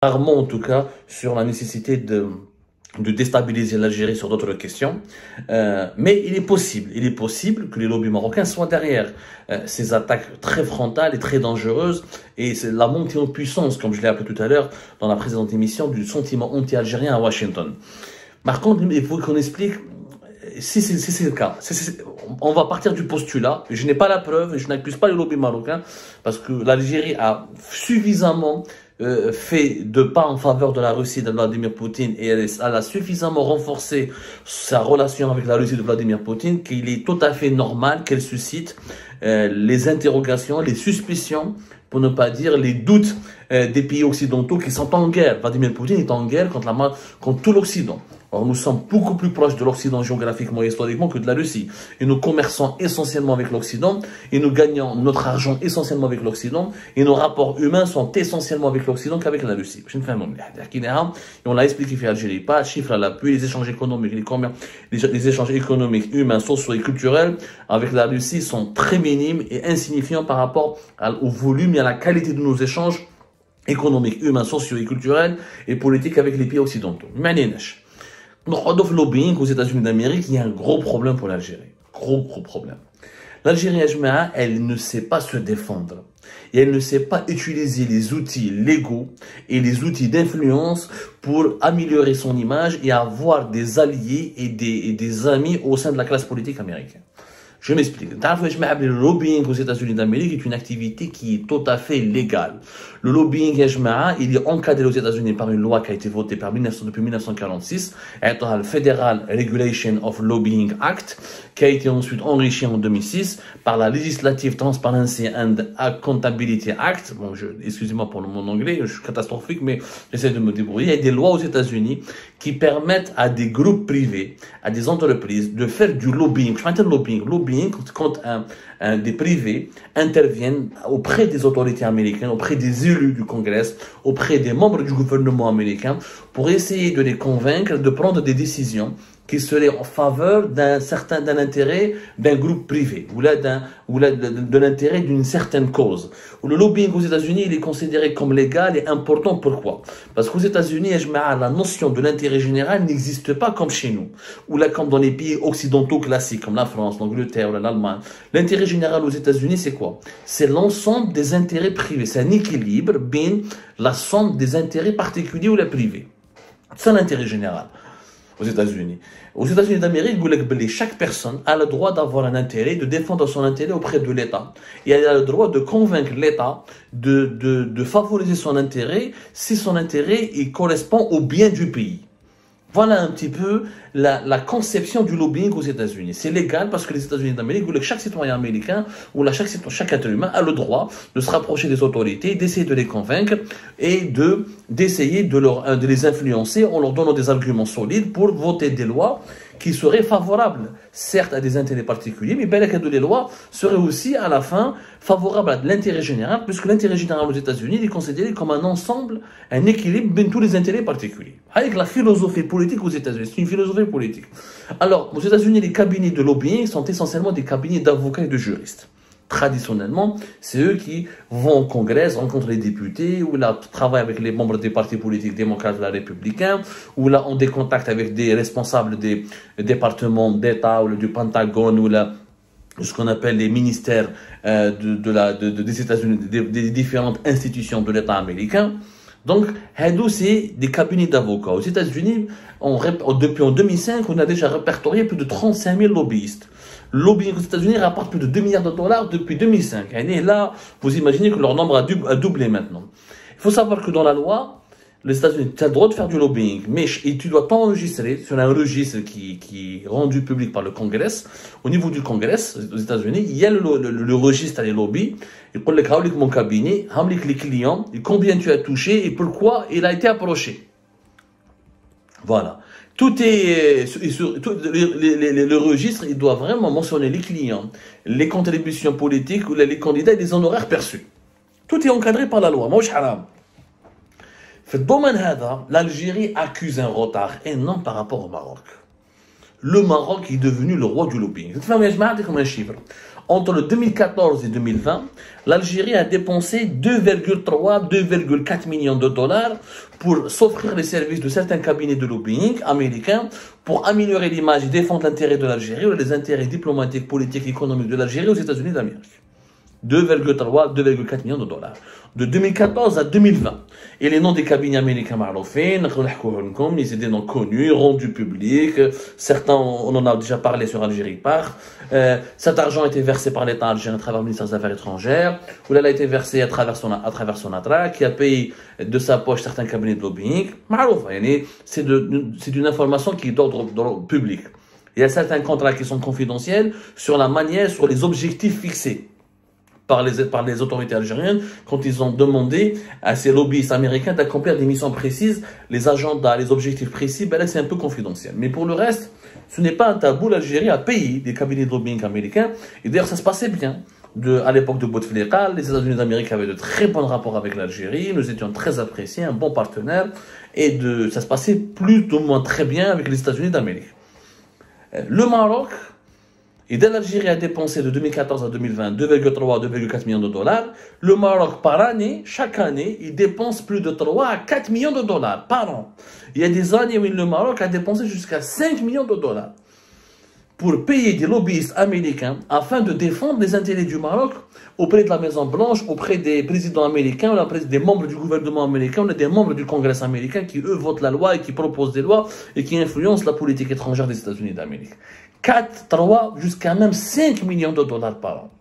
rarement en tout cas sur la nécessité de déstabiliser l'Algérie sur d'autres questions. Mais il est possible que les lobbies marocains soient derrière ces attaques très frontales et très dangereuses. Et c'est la montée en puissance, comme je l'ai appelé tout à l'heure dans la précédente émission, du sentiment anti-algérien à Washington. Par contre, il faut qu'on explique si c'est le cas. On va partir du postulat. Je n'ai pas la preuve, je n'accuse pas les lobbies marocains, parce que l'Algérie a suffisamment fait de pas en faveur de la Russie de Vladimir Poutine, et elle a suffisamment renforcé sa relation avec la Russie de Vladimir Poutine qu'il est tout à fait normal qu'elle suscite les interrogations, les suspicions, pour ne pas dire les doutes des pays occidentaux qui sont en guerre. Vladimir Poutine est en guerre contre tout l'Occident. Or, nous sommes beaucoup plus proches de l'Occident géographiquement et historiquement que de la Russie. Et nous commerçons essentiellement avec l'Occident, et nous gagnons notre argent essentiellement avec l'Occident, et nos rapports humains sont essentiellement avec l'Occident qu'avec la Russie. Et on l'a expliqué fait Algérie, pas de chiffres à l'appui, les échanges économiques, les échanges économiques, humains, sociaux et culturels avec la Russie sont très minimes et insignifiants par rapport au volume et à la qualité de nos échanges économiques, humains, sociaux et culturels et politiques avec les pays occidentaux. Dans le lobbying aux États-Unis d'Amérique, il y a un gros problème pour l'Algérie. Gros problème. L'Algérie, elle ne sait pas se défendre. Et elle ne sait pas utiliser les outils légaux et les outils d'influence pour améliorer son image et avoir des alliés et des amis au sein de la classe politique américaine. Je m'explique. Le lobbying aux États-Unis d'Amérique est une activité qui est tout à fait légale. Le lobbying, il est encadré aux États-Unis par une loi qui a été votée depuis 1946, le Federal Regulation of Lobbying Act, qui a été ensuite enrichi en 2006 par la Legislative Transparency and Accountability Act. Bon, excusez-moi pour mon anglais, je suis catastrophique, mais j'essaie de me débrouiller. Il y a des lois aux États-Unis qui permettent à des groupes privés, à des entreprises, de faire du lobbying. Je parle de lobbying quand des privés interviennent auprès des autorités américaines, auprès des élus du Congrès, auprès des membres du gouvernement américain, pour essayer de les convaincre de prendre des décisions qui seraient en faveur d'un intérêt d'un groupe privé ou de l'intérêt d'une certaine cause. Le lobbying aux États-Unis, il est considéré comme légal et important. Pourquoi? Parce qu'aux États-Unis, la notion de l'intérêt général n'existe pas comme chez nous, ou là comme dans les pays occidentaux classiques comme la France, l'Angleterre ou l'Allemagne. L'intérêt général aux États-Unis, c'est quoi? C'est l'ensemble des intérêts privés. C'est un équilibre bien la somme des intérêts particuliers ou les privés. C'est l'intérêt général aux États-Unis. Aux États-Unis d'Amérique, chaque personne a le droit d'avoir un intérêt, de défendre son intérêt auprès de l'État. Et elle a le droit de convaincre l'État de favoriser son intérêt si son intérêt correspond au bien du pays. Voilà un petit peu la conception du lobbying aux États-Unis. C'est légal parce que les États-Unis d'Amérique voulaient que chaque citoyen américain ou chaque être humain a le droit de se rapprocher des autorités, d'essayer de les convaincre et d'essayer de les influencer en leur donnant des arguments solides pour voter des lois qui seraient favorables, certes à des intérêts particuliers, mais bel et bien les lois seraient aussi à la fin favorables à l'intérêt général, puisque l'intérêt général aux États-Unis est considéré comme un ensemble, un équilibre de tous les intérêts particuliers. Avec la philosophie politique aux États-Unis, c'est une philosophie politique. Alors, aux États-Unis, les cabinets de lobbying sont essentiellement des cabinets d'avocats et de juristes. Traditionnellement, c'est eux qui vont au Congrès, rencontrent les députés, ou là travaillent avec les membres des partis politiques démocrates ou républicains, ou là ont des contacts avec des responsables des départements d'État ou du Pentagone ou là ce qu'on appelle les ministères des États-Unis, des différentes institutions de l'État américain. Donc, c'est des cabinets d'avocats. Aux États-Unis, depuis en 2005, on a déjà répertorié plus de 35 000 lobbyistes. Le lobbying aux États-Unis rapporte plus de 2 milliards de dollars depuis 2005. Et là, vous imaginez que leur nombre a doublé maintenant. Il faut savoir que dans la loi, les États-Unis, tu as le droit de faire du lobbying, mais tu dois t'enregistrer sur un registre qui est rendu public par le Congrès. Au niveau du Congrès, aux États-Unis, il y a le registre des lobbies. Il peut dire mon cabinet, les clients, combien tu as touché et pourquoi il a été approché. Voilà. Le registre, il doit vraiment mentionner les clients, les contributions politiques, les candidats et les honoraires perçus. Tout est encadré par la loi. Moi, je haram. Dans ce domaine, l'Algérie accuse un retard énorme par rapport au Maroc. le Maroc est devenu le roi du lobbying. Comme un chiffre. Entre 2014 et 2020, l'Algérie a dépensé 2,4 millions de dollars pour s'offrir les services de certains cabinets de lobbying américains pour améliorer l'image et défendre l'intérêt de l'Algérie ou les intérêts diplomatiques, politiques, économiques de l'Algérie aux États-Unis d'Amérique. 2,4 millions de dollars. De 2014 à 2020. Et les noms des cabinets américains maroufins, ils étaient donc connus, rendus publics. Certains, on en a déjà parlé sur Algérie Par. Cet argent a été versé par l'État algérien à travers le ministère des Affaires étrangères. Ou là, il a été versé à travers son ATRA, qui a payé de sa poche certains cabinets de lobbying. C'est une information qui est d'ordre public. Il y a certains contrats qui sont confidentiels sur la manière, sur les objectifs fixés par les autorités algériennes quand ils ont demandé à ces lobbyistes américains d'accomplir des missions précises, les agendas, les objectifs précis, ben là c'est un peu confidentiel. Mais pour le reste, ce n'est pas un tabou, l'Algérie a payé des cabinets de lobbying américains, et d'ailleurs ça se passait bien. À l'époque de Bouteflika, les États-Unis d'Amérique avaient de très bons rapports avec l'Algérie, nous étions très appréciés, un bon partenaire, et ça se passait plus ou moins très bien avec les États-Unis d'Amérique. Le Maroc, et dès l'Algérie a dépensé de 2014 à 2020 2,3 à 2,4 millions de dollars. Le Maroc, par année, chaque année, il dépense plus de 3 à 4 millions de dollars par an. Il y a des années où le Maroc a dépensé jusqu'à 5 millions de dollars pour payer des lobbyistes américains afin de défendre les intérêts du Maroc auprès de la Maison-Blanche, auprès des présidents américains, auprès des membres du gouvernement américain, des membres du Congrès américain qui, eux, votent la loi et qui proposent des lois et qui influencent la politique étrangère des États-Unis d'Amérique. 4, 3, jusqu'à même 5 millions de dollars par an.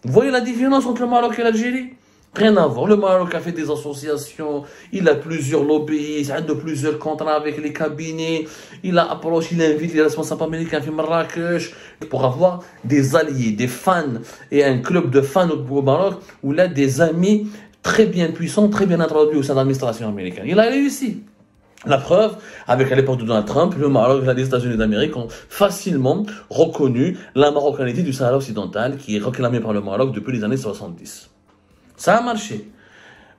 Vous voyez la différence entre le Maroc et l'Algérie? Rien à voir. Le Maroc a fait des associations, il a plusieurs lobbyistes, il a de plusieurs contrats avec les cabinets, il invite les responsables américains à Marrakech pour avoir des alliés, des fans et un club de fans au Maroc où il a des amis très bien puissants, très bien introduits au sein de l'administration américaine. Il a réussi. La preuve, avec à l'époque de Donald Trump, le Maroc et les États-Unis d'Amérique ont facilement reconnu la marocanité du Sahara occidental qui est réclamée par le Maroc depuis les années 70. Ça a marché.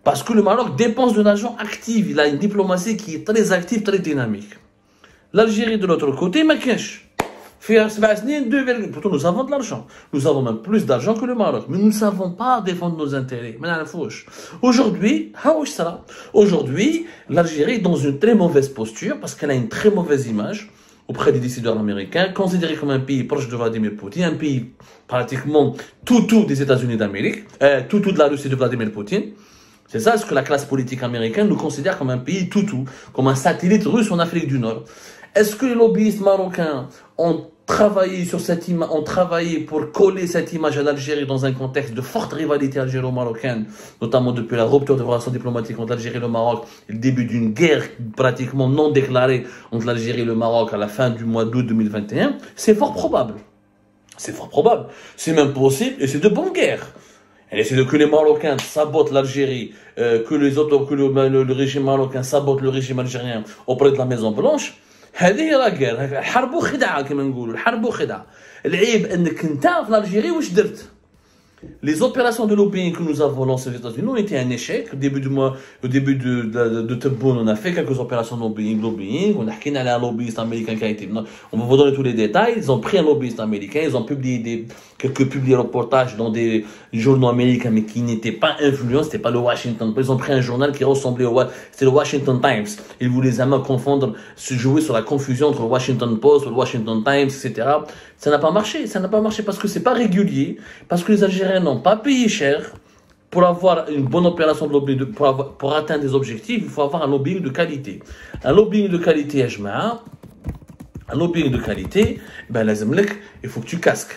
Parce que le Maroc dépense de l'argent actif. Il a une diplomatie qui est très active, très dynamique. L'Algérie, de l'autre côté, ma cache. Pourtant, nous avons de l'argent. Nous avons même plus d'argent que le Maroc. Mais nous ne savons pas défendre nos intérêts. Aujourd'hui, l'Algérie est dans une très mauvaise posture parce qu'elle a une très mauvaise image auprès des décideurs américains, considéré comme un pays proche de Vladimir Poutine, un pays pratiquement toutou des États-Unis d'Amérique, toutou de la Russie de Vladimir Poutine. C'est ça ce que la classe politique américaine nous considère comme un pays toutou, comme un satellite russe en Afrique du Nord. Est-ce que les lobbyistes marocains ont travaillé sur cette image, ont travaillé pour coller cette image à l'Algérie dans un contexte de forte rivalité algéro-marocaine, notamment depuis la rupture de relations diplomatiques entre l'Algérie et le Maroc, et le début d'une guerre pratiquement non déclarée entre l'Algérie et le Maroc à la fin du mois d'août 2021? C'est fort probable. C'est fort probable. C'est même possible et c'est de bonne guerre. Et c'est que les Marocains sabotent l'Algérie, que le régime marocain sabote le régime algérien auprès de la Maison-Blanche. هذه هي لا غير الحرب خدعه كما نقولوا الحرب خدعه العيب انك انت في الجيري واش درت Les opérations de lobbying que nous avons lancées aux États-Unis ont été un échec. Au début de Tebboune, on a fait quelques opérations de lobbying. On a parlé d'un lobbyiste américain qui a été... On va vous donner tous les détails. Ils ont pris un lobbyiste américain. Ils ont publié quelques reportages dans des journaux américains, mais qui n'étaient pas influents. C'était pas le Washington Post. Ils ont pris un journal qui ressemblait c'était le Washington Times. Ils voulaient jamais confondre, se jouer sur la confusion entre le Washington Post, le Washington Times, etc. Ça n'a pas marché. Ça n'a pas marché parce que c'est pas régulier. Parce que les Algériens n'ont pas payé cher pour avoir une bonne opération de lobbying, pour atteindre des objectifs. Il faut avoir un lobbying de qualité. Un lobbying de qualité, un lobbying de qualité, ben, il faut que tu casques.